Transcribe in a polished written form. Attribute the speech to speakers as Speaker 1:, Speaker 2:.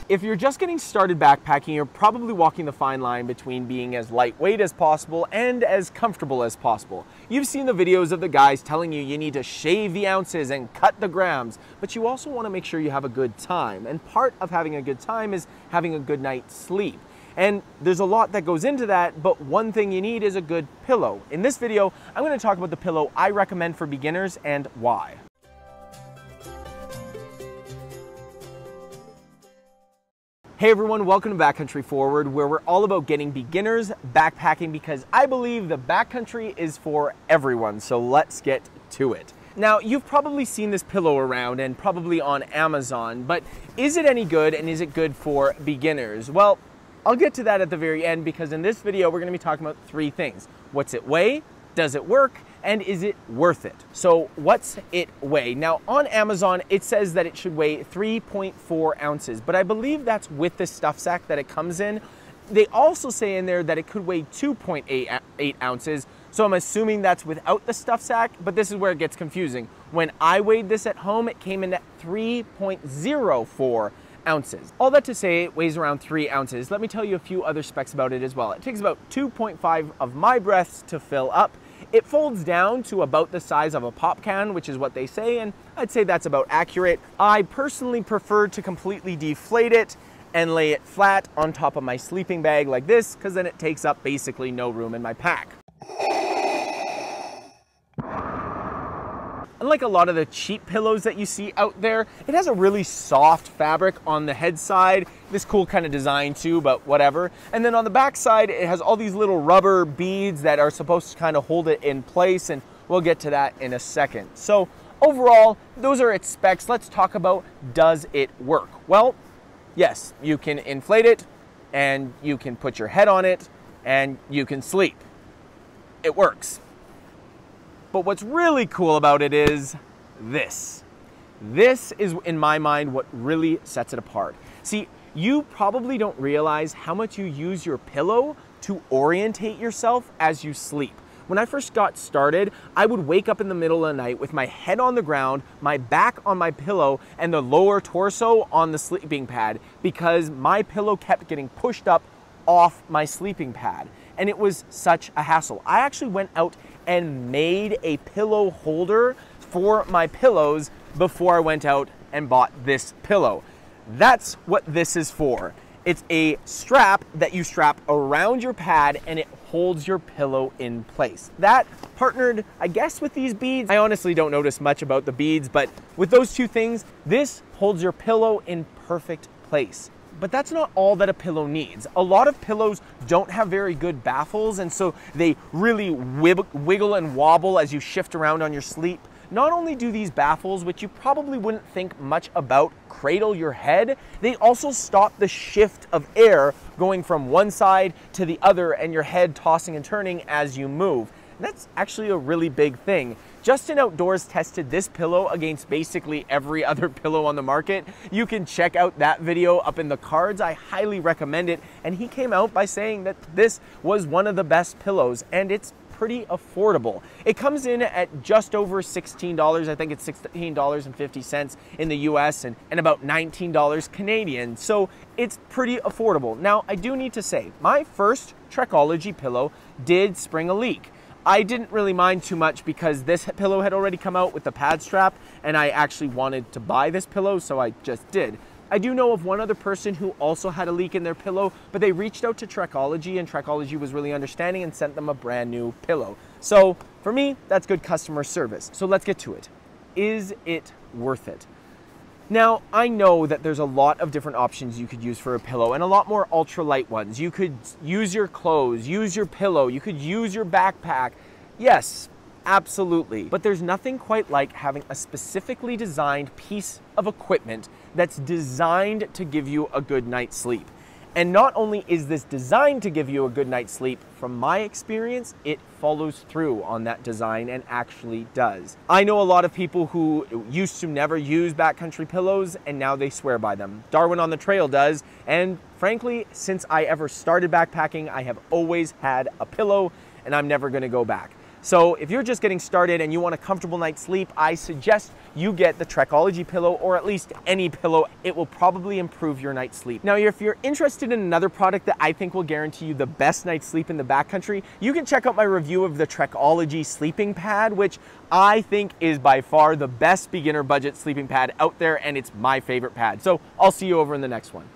Speaker 1: If you're just getting started backpacking, you're probably walking the fine line between being as lightweight as possible and as comfortable as possible. You've seen the videos of the guys telling you you need to shave the ounces and cut the grams, but you also want to make sure you have a good time. And part of having a good time is having a good night's sleep. And there's a lot that goes into that, but one thing you need is a good pillow. In this video, I'm going to talk about the pillow I recommend for beginners and why. Hey everyone, welcome to Backcountry Forward, where we're all about getting beginners backpacking because I believe the backcountry is for everyone, so let's get to it. Now, you've probably seen this pillow around and probably on Amazon, but is it any good and is it good for beginners? Well, I'll get to that at the very end because in this video we're going to be talking about three things. What's it weigh? Does it work? And is it worth it? So what's it weigh? Now on Amazon, it says that it should weigh 3.4 ounces, but I believe that's with the stuff sack that it comes in. They also say in there that it could weigh 2.8 ounces. So I'm assuming that's without the stuff sack, but this is where it gets confusing. When I weighed this at home, it came in at 3.04 ounces. All that to say, it weighs around 3 ounces. Let me tell you a few other specs about it as well. It takes about 2.5 of my breaths to fill up. It folds down to about the size of a pop can, which is what they say, and I'd say that's about accurate. I personally prefer to completely deflate it and lay it flat on top of my sleeping bag like this, because then it takes up basically no room in my pack. Unlike a lot of the cheap pillows that you see out there, it has a really soft fabric on the head side. This cool kind of design too, but whatever. And then on the back side, it has all these little rubber beads that are supposed to kind of hold it in place, and we'll get to that in a second. So overall, those are its specs. Let's talk about, does it work? Well, yes, you can inflate it, and you can put your head on it, and you can sleep. It works. But what's really cool about it is this. This is, in my mind, what really sets it apart. See, you probably don't realize how much you use your pillow to orientate yourself as you sleep. When I first got started, I would wake up in the middle of the night with my head on the ground, my back on my pillow, and the lower torso on the sleeping pad because my pillow kept getting pushed up off my sleeping pad. And it was such a hassle. I actually went out and made a pillow holder for my pillows before I went out and bought this pillow. That's what this is for. It's a strap that you strap around your pad and it holds your pillow in place. That partnered, I guess, with these beads. I honestly don't notice much about the beads, but with those two things, this holds your pillow in perfect place. But that's not all that a pillow needs. A lot of pillows don't have very good baffles, and so they really wiggle and wobble as you shift around on your sleep. Not only do these baffles, which you probably wouldn't think much about, cradle your head, they also stop the shift of air going from one side to the other and your head tossing and turning as you move. And that's actually a really big thing. Justin Outdoors tested this pillow against basically every other pillow on the market. You can check out that video up in the cards. I highly recommend it. And he came out by saying that this was one of the best pillows, and it's pretty affordable. It comes in at just over $16. I think it's $16.50 in the US and about $19 Canadian. So it's pretty affordable. Now, I do need to say, my first Trekology pillow did spring a leak. I didn't really mind too much because this pillow had already come out with the pad strap and I actually wanted to buy this pillow, so I just did. I do know of one other person who also had a leak in their pillow, but they reached out to Trekology and Trekology was really understanding and sent them a brand new pillow. So for me, that's good customer service. So let's get to it. Is it worth it? Now, I know that there's a lot of different options you could use for a pillow and a lot more ultralight ones. You could use your clothes, use your pillow, you could use your backpack. Yes, absolutely. But there's nothing quite like having a specifically designed piece of equipment that's designed to give you a good night's sleep. And not only is this designed to give you a good night's sleep, from my experience, it follows through on that design and actually does. I know a lot of people who used to never use backcountry pillows and now they swear by them. Darwin on the Trail does, and frankly, since I ever started backpacking, I have always had a pillow and I'm never gonna go back. So if you're just getting started and you want a comfortable night's sleep, I suggest you get the Trekology pillow, or at least any pillow. It will probably improve your night's sleep. Now, if you're interested in another product that I think will guarantee you the best night's sleep in the backcountry, you can check out my review of the Trekology sleeping pad, which I think is by far the best beginner budget sleeping pad out there, and it's my favorite pad. So I'll see you over in the next one.